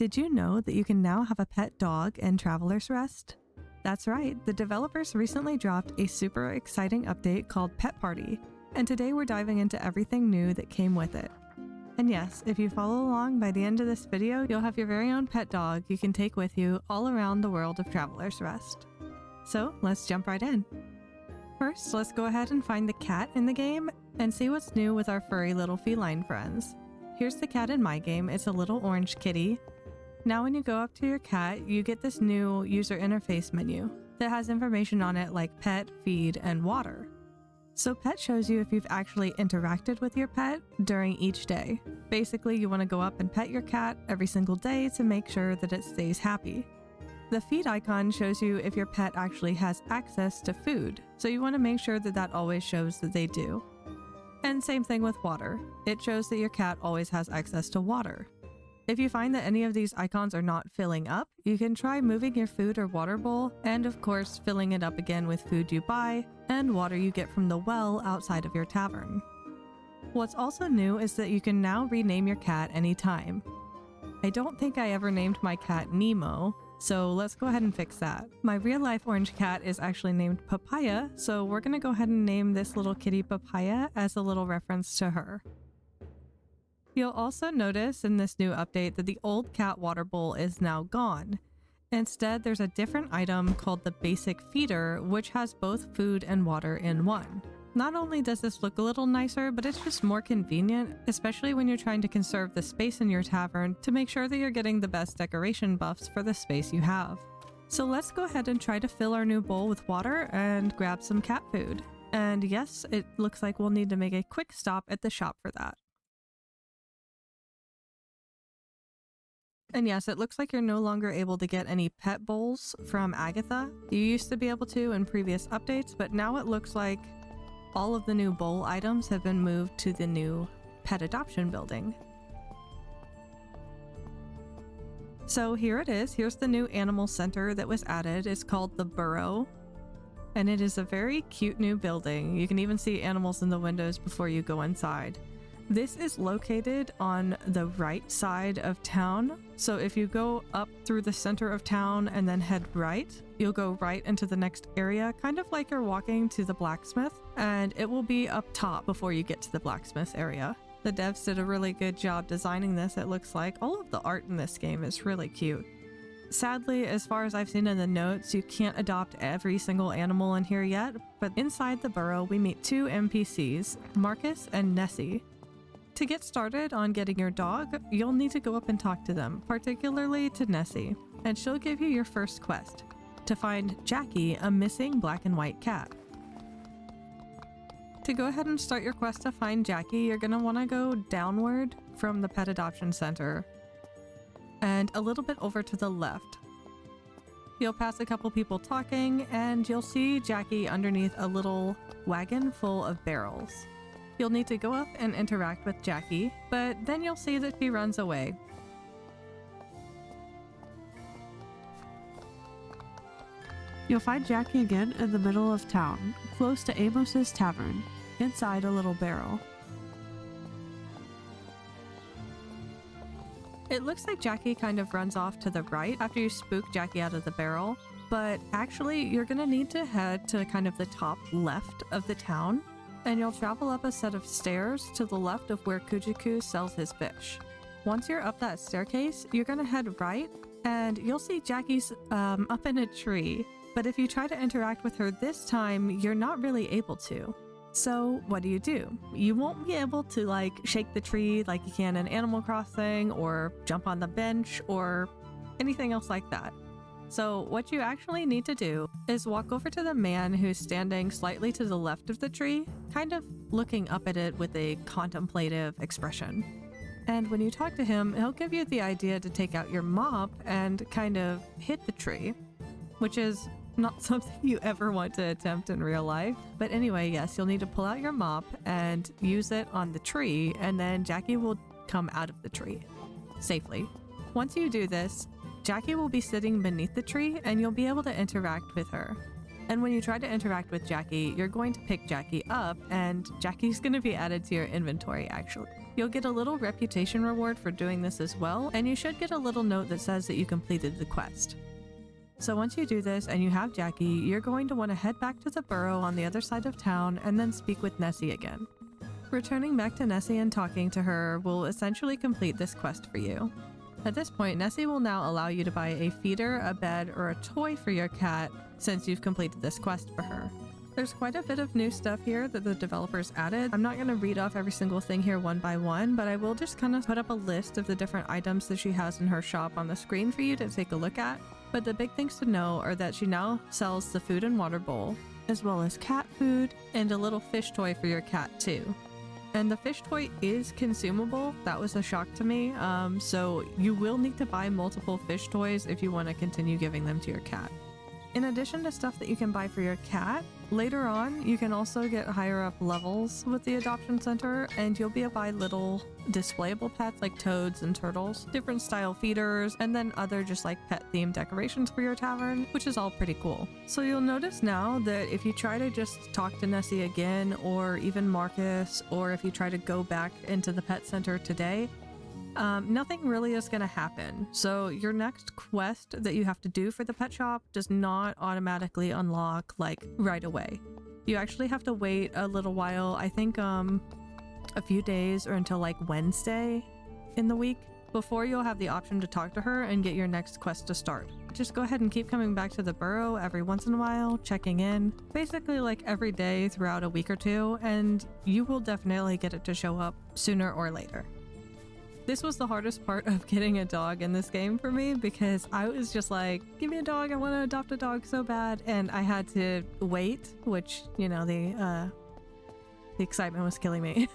Did you know that you can now have a pet dog in Traveler's Rest? That's right, the developers recently dropped a super exciting update called Pet Party, and today we're diving into everything new that came with it. And yes, if you follow along, by the end of this video, you'll have your very own pet dog you can take with you all around the world of Traveler's Rest. So let's jump right in. First, let's go ahead and find the cat in the game and see what's new with our furry little feline friends. Here's the cat in my game. It's a little orange kitty. Now when you go up to your cat, you get this new user interface menu that has information on it like pet, feed, and water. So pet shows you if you've actually interacted with your pet during each day. Basically, you want to go up and pet your cat every single day to make sure that it stays happy. The feed icon shows you if your pet actually has access to food, so you want to make sure that that always shows that they do. And same thing with water. It shows that your cat always has access to water. If you find that any of these icons are not filling up, you can try moving your food or water bowl, and of course filling it up again with food you buy and water you get from the well outside of your tavern. What's also new is that you can now rename your cat anytime. I don't think I ever named my cat Nemo, so let's go ahead and fix that. My real life orange cat is actually named Papaya, so we're gonna go ahead and name this little kitty Papaya as a little reference to her. You'll also notice in this new update that the old cat water bowl is now gone. Instead, there's a different item called the basic feeder, which has both food and water in one. Not only does this look a little nicer, but it's just more convenient, especially when you're trying to conserve the space in your tavern to make sure that you're getting the best decoration buffs for the space you have. So let's go ahead and try to fill our new bowl with water and grab some cat food. And yes, it looks like we'll need to make a quick stop at the shop for that. And yes, it looks like you're no longer able to get any pet bowls from Agatha. You used to be able to in previous updates, but now it looks like all of the new bowl items have been moved to the new pet adoption building. So here it is. Here's the new animal center that was added. It's called the Burrow, and it is a very cute new building. You can even see animals in the windows before you go inside. This is located on the right side of town, so if you go up through the center of town and then head right, you'll go right into the next area, kind of like you're walking to the blacksmith, and it will be up top before you get to the blacksmith area. The devs did a really good job designing this, it looks like. All of the art in this game is really cute. Sadly, as far as I've seen in the notes, you can't adopt every single animal in here yet, but inside the burrow we meet two NPCs, Marcus and Nessie. To get started on getting your dog, you'll need to go up and talk to them, particularly to Nessie, and she'll give you your first quest, to find Jackie, a missing black and white cat. To go ahead and start your quest to find Jackie, you're going to want to go downward from the pet adoption center and a little bit over to the left. You'll pass a couple people talking and you'll see Jackie underneath a little wagon full of barrels. You'll need to go up and interact with Jackie, but then you'll see that she runs away. You'll find Jackie again in the middle of town, close to Amos's tavern, inside a little barrel. It looks like Jackie kind of runs off to the right after you spook Jackie out of the barrel, but actually you're gonna need to head to kind of the top left of the town, and you'll travel up a set of stairs to the left of where Kujiku sells his fish. Once you're up that staircase, you're gonna head right, and you'll see Jackie's up in a tree. But if you try to interact with her this time, you're not really able to. So what do? You won't be able to like shake the tree like you can in Animal Crossing or jump on the bench or anything else like that. So what you actually need to do is walk over to the man who's standing slightly to the left of the tree, kind of looking up at it with a contemplative expression. And when you talk to him, he'll give you the idea to take out your mop and kind of hit the tree, which is not something you ever want to attempt in real life. But anyway, yes, you'll need to pull out your mop and use it on the tree, and then Jackie will come out of the tree safely. Once you do this, Jackie will be sitting beneath the tree and you'll be able to interact with her. And when you try to interact with Jackie, you're going to pick Jackie up and Jackie's going to be added to your inventory actually. You'll get a little reputation reward for doing this as well, and you should get a little note that says that you completed the quest. So once you do this and you have Jackie, you're going to want to head back to the Burrow on the other side of town and then speak with Nessie again. Returning back to Nessie and talking to her will essentially complete this quest for you. At this point, Nessie will now allow you to buy a feeder, a bed, or a toy for your cat since you've completed this quest for her. There's quite a bit of new stuff here that the developers added. I'm not going to read off every single thing here one by one, but I will just kind of put up a list of the different items that she has in her shop on the screen for you to take a look at. But the big things to know are that she now sells the food and water bowl, as well as cat food and a little fish toy for your cat too. And the fish toy is consumable. That was a shock to me. So you will need to buy multiple fish toys if you want to continue giving them to your cat. In addition to stuff that you can buy for your cat, later on you can also get higher up levels with the adoption center, and you'll be able to buy little displayable pets like toads and turtles, different style feeders, and then other just like pet themed decorations for your tavern, which is all pretty cool. So you'll notice now that if you try to just talk to Nessie again, or even Marcus, or if you try to go back into the pet center today, nothing really is going to happen. So your next quest that you have to do for the pet shop does not automatically unlock like right away. You actually have to wait a little while, I think a few days or until like Wednesday in the week before you'll have the option to talk to her and get your next quest to start. Just go ahead and keep coming back to the Burrow every once in a while, checking in, basically like every day throughout a week or two, and you will definitely get it to show up sooner or later. This was the hardest part of getting a dog in this game for me because I was just like, give me a dog, I want to adopt a dog so bad, and I had to wait, which, you know, the excitement was killing me.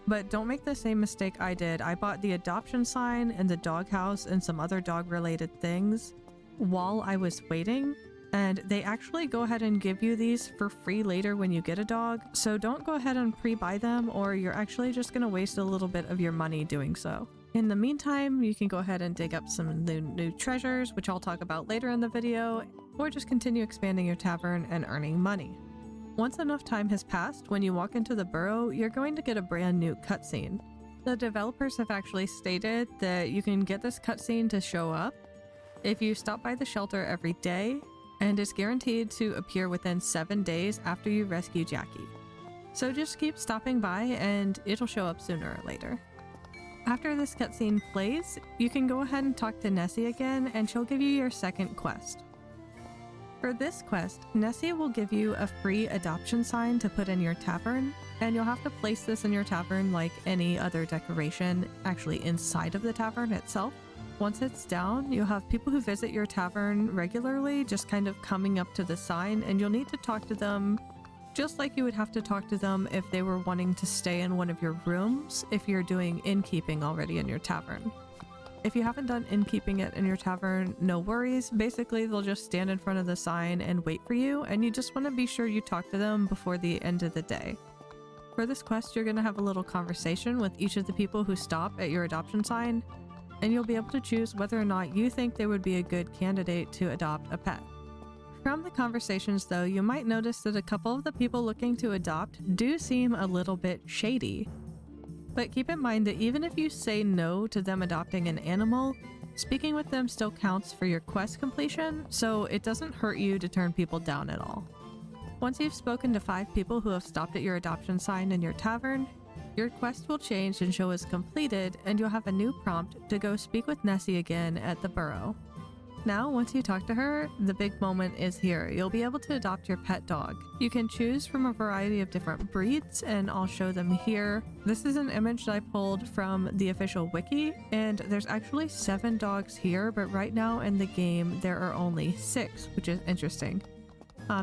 But don't make the same mistake I did. I bought the adoption sign and the doghouse and some other dog related things while I was waiting, and they actually go ahead and give you these for free later when you get a dog, so don't go ahead and pre-buy them or you're actually just going to waste a little bit of your money doing so. In the meantime, you can go ahead and dig up some new treasures, which I'll talk about later in the video, or just continue expanding your tavern and earning money. Once enough time has passed, when you walk into the Burrow, you're going to get a brand new cutscene. The developers have actually stated that you can get this cutscene to show up if you stop by the shelter every day, and is guaranteed to appear within 7 days after you rescue Jackie. So just keep stopping by and it'll show up sooner or later. After this cutscene plays, you can go ahead and talk to Nessie again and she'll give you your second quest. For this quest, Nessie will give you a free adoption sign to put in your tavern, and you'll have to place this in your tavern like any other decoration, actually inside of the tavern itself. Once it's down, you'll have people who visit your tavern regularly just kind of coming up to the sign, and you'll need to talk to them just like you would have to talk to them if they were wanting to stay in one of your rooms if you're doing innkeeping already in your tavern. If you haven't done innkeeping yet in your tavern, no worries. Basically, they'll just stand in front of the sign and wait for you, and you just want to be sure you talk to them before the end of the day. For this quest, you're going to have a little conversation with each of the people who stop at your adoption sign, and you'll be able to choose whether or not you think they would be a good candidate to adopt a pet. From the conversations though, you might notice that a couple of the people looking to adopt do seem a little bit shady. But keep in mind that even if you say no to them adopting an animal, speaking with them still counts for your quest completion, so it doesn't hurt you to turn people down at all. Once you've spoken to 5 people who have stopped at your adoption sign in your tavern, your quest will change and show as completed, and you'll have a new prompt to go speak with Nessie again at the Burrow. Now, once you talk to her, the big moment is here. You'll be able to adopt your pet dog. You can choose from a variety of different breeds, and I'll show them here. This is an image that I pulled from the official wiki, and there's actually 7 dogs here, but right now in the game there are only 6, which is interesting.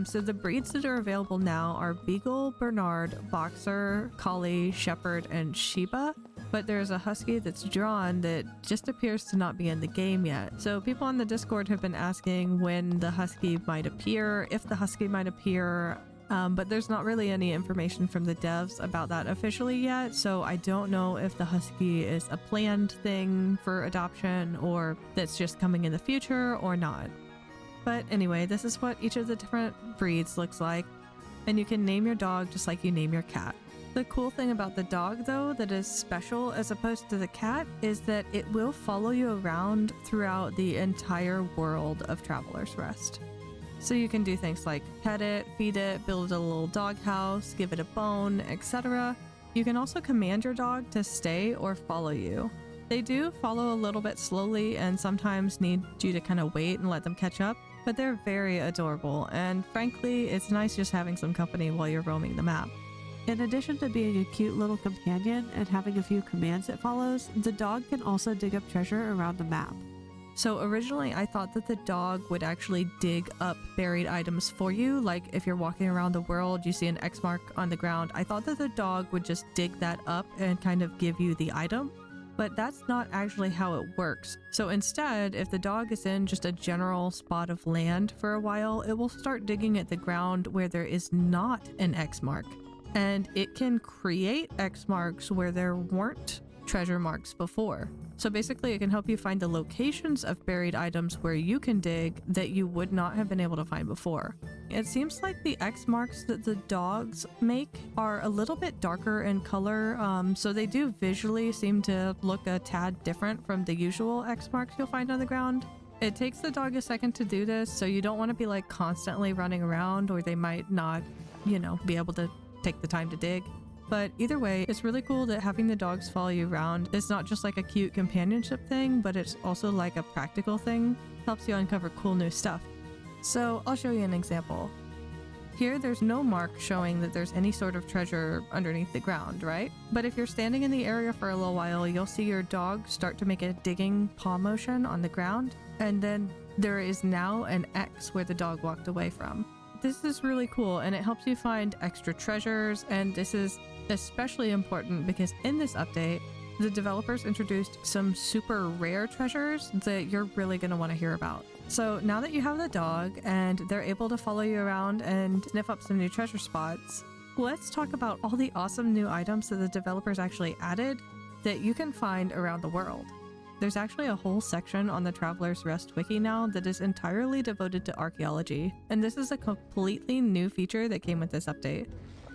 So the breeds that are available now are Beagle, Bernard, Boxer, Collie, Shepard, and Shiba. But there's a husky that's drawn that just appears to not be in the game yet. So people on the Discord have been asking when the husky might appear, if the husky might appear, but there's not really any information from the devs about that officially yet. So I don't know if the husky is a planned thing for adoption or that's just coming in the future or not. But anyway, this is what each of the different breeds looks like, and you can name your dog just like you name your cat. The cool thing about the dog, though, that is special as opposed to the cat, is that it will follow you around throughout the entire world of Traveler's Rest. So you can do things like pet it, feed it, build a little dog house, give it a bone, etc. You can also command your dog to stay or follow you. They do follow a little bit slowly and sometimes need you to kind of wait and let them catch up, but they're very adorable, and frankly, it's nice just having some company while you're roaming the map. In addition to being a cute little companion and having a few commands it follows, the dog can also dig up treasure around the map. So originally I thought that the dog would actually dig up buried items for you, like if you're walking around the world, you see an X mark on the ground. I thought that the dog would just dig that up and kind of give you the item, but that's not actually how it works. So instead, if the dog is in just a general spot of land for a while, it will start digging at the ground where there is not an X mark. And it can create X marks where there weren't treasure marks before. So basically it can help you find the locations of buried items where you can dig that you would not have been able to find before. It seems like the X marks that the dogs make are a little bit darker in color, so they do visually seem to look a tad different from the usual X marks you'll find on the ground. It takes the dog a second to do this, so you don't want to be like constantly running around, or they might not, be able to take the time to dig. But either way, it's really cool that having the dogs follow you around is not just like a cute companionship thing, but it's also like a practical thing. Helps you uncover cool new stuff. So I'll show you an example. Here there's no mark showing that there's any sort of treasure underneath the ground, right? But if you're standing in the area for a little while, you'll see your dog start to make a digging paw motion on the ground, and then there is now an X where the dog walked away from. This is really cool, and it helps you find extra treasures, and this is especially important because in this update, the developers introduced some super rare treasures that you're really going to want to hear about. So now that you have the dog and they're able to follow you around and sniff up some new treasure spots, let's talk about all the awesome new items that the developers actually added that you can find around the world. There's actually a whole section on the Traveler's Rest wiki now that is entirely devoted to archaeology, and this is a completely new feature that came with this update.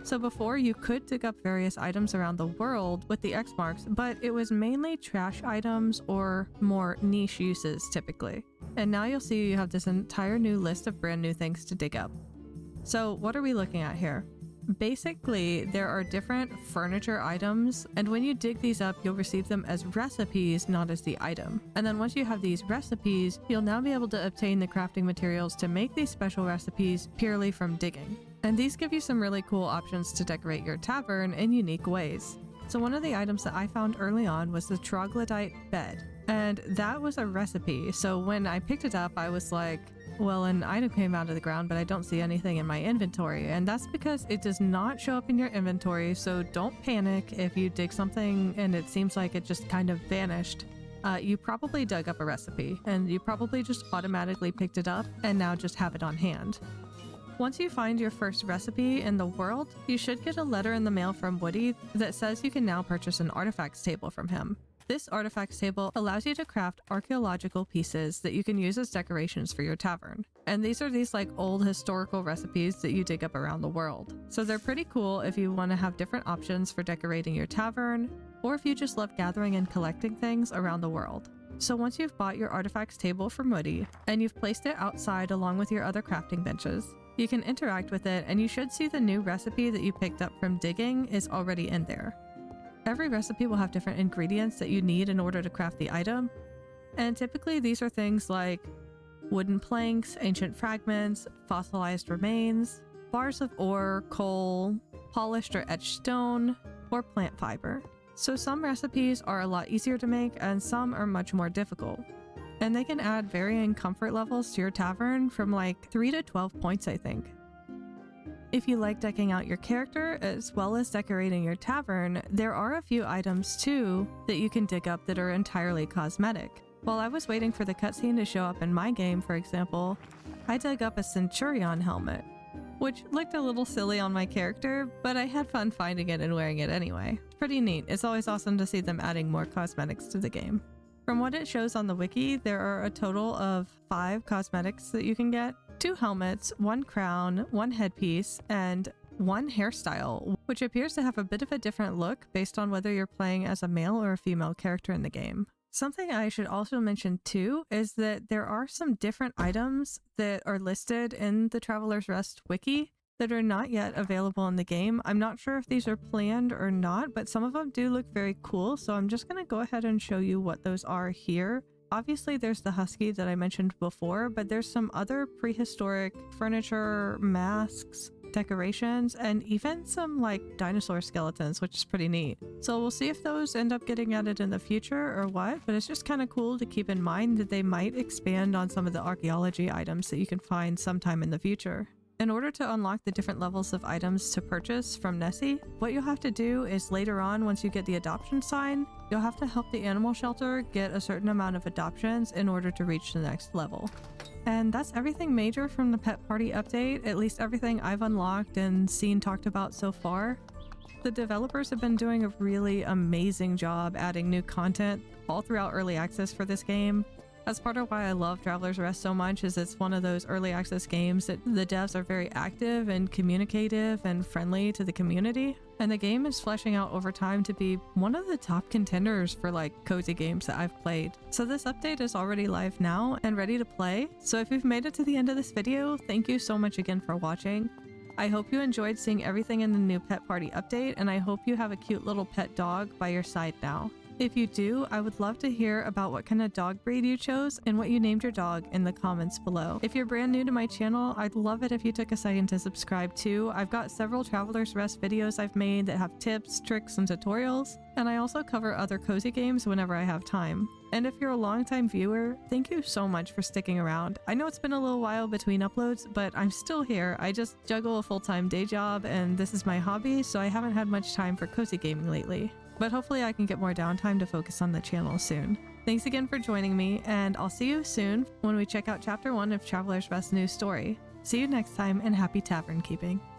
So before, you could dig up various items around the world with the X marks, but it was mainly trash items or more niche uses typically. And now you'll see you have this entire new list of brand new things to dig up. So what are we looking at here? Basically, there are different furniture items, and when you dig these up, you'll receive them as recipes, not as the item. And then once you have these recipes, you'll now be able to obtain the crafting materials to make these special recipes purely from digging. And these give you some really cool options to decorate your tavern in unique ways. So one of the items that I found early on was the troglodyte bed, and that was a recipe. So when I picked it up, I was like, well, an item came out of the ground, but I don't see anything in my inventory. And that's because it does not show up in your inventory, so don't panic if you dig something and it seems like it just kind of vanished. You probably dug up a recipe, and you probably just automatically picked it up and now just have it on hand. Once you find your first recipe in the world, you should get a letter in the mail from Woody that says you can now purchase an artifacts table from him. This artifacts table allows you to craft archaeological pieces that you can use as decorations for your tavern. And these are these like old historical recipes that you dig up around the world. So they're pretty cool if you want to have different options for decorating your tavern, or if you just love gathering and collecting things around the world. So once you've bought your artifacts table from Woody, and you've placed it outside along with your other crafting benches, you can interact with it, and you should see the new recipe that you picked up from digging is already in there. Every recipe will have different ingredients that you need in order to craft the item, and typically these are things like wooden planks, ancient fragments, fossilized remains, bars of ore, coal, polished or etched stone, or plant fiber. So some recipes are a lot easier to make and some are much more difficult. And they can add varying comfort levels to your tavern from like 3 to 12 points, I think. If you like decking out your character as well as decorating your tavern, there are a few items too that you can dig up that are entirely cosmetic. While I was waiting for the cutscene to show up in my game, for example, I dug up a Centurion helmet, which looked a little silly on my character, but I had fun finding it and wearing it anyway. It's pretty neat. It's always awesome to see them adding more cosmetics to the game. From what it shows on the wiki, there are a total of 5 cosmetics that you can get. 2 helmets, 1 crown, 1 headpiece, and 1 hairstyle, which appears to have a bit of a different look based on whether you're playing as a male or a female character in the game. Something I should also mention too is that there are some different items that are listed in the Traveler's Rest wiki that are not yet available in the game. I'm not sure if these are planned or not, but some of them do look very cool, so I'm just going to go ahead and show you what those are here. Obviously there's the husky that I mentioned before, but there's some other prehistoric furniture, masks, decorations, and even some like dinosaur skeletons, which is pretty neat. So we'll see if those end up getting added in the future or what, but it's just kind of cool to keep in mind that they might expand on some of the archaeology items that you can find sometime in the future. In order to unlock the different levels of items to purchase from Nessie, what you'll have to do is later on, once you get the adoption sign, you'll have to help the animal shelter get a certain amount of adoptions in order to reach the next level. And that's everything major from the Pet Party update, at least everything I've unlocked and seen talked about so far. The developers have been doing a really amazing job adding new content all throughout early access for this game. That's part of why I love Traveler's Rest so much, is it's one of those early access games that the devs are very active and communicative and friendly to the community. And the game is fleshing out over time to be one of the top contenders for like cozy games that I've played. So this update is already live now and ready to play. So if you've made it to the end of this video, thank you so much again for watching. I hope you enjoyed seeing everything in the new Pet Party update, and I hope you have a cute little pet dog by your side now. If you do, I would love to hear about what kind of dog breed you chose and what you named your dog in the comments below. If you're brand new to my channel, I'd love it if you took a second to subscribe too. I've got several Traveler's Rest videos I've made that have tips, tricks, and tutorials, and I also cover other cozy games whenever I have time. And if you're a longtime viewer, thank you so much for sticking around. I know it's been a little while between uploads, but I'm still here. I just juggle a full-time day job and this is my hobby, so I haven't had much time for cozy gaming lately. But hopefully I can get more downtime to focus on the channel soon. Thanks again for joining me, and I'll see you soon when we check out Chapter 1 of Traveler's Rest's new story. See you next time, and happy tavern keeping.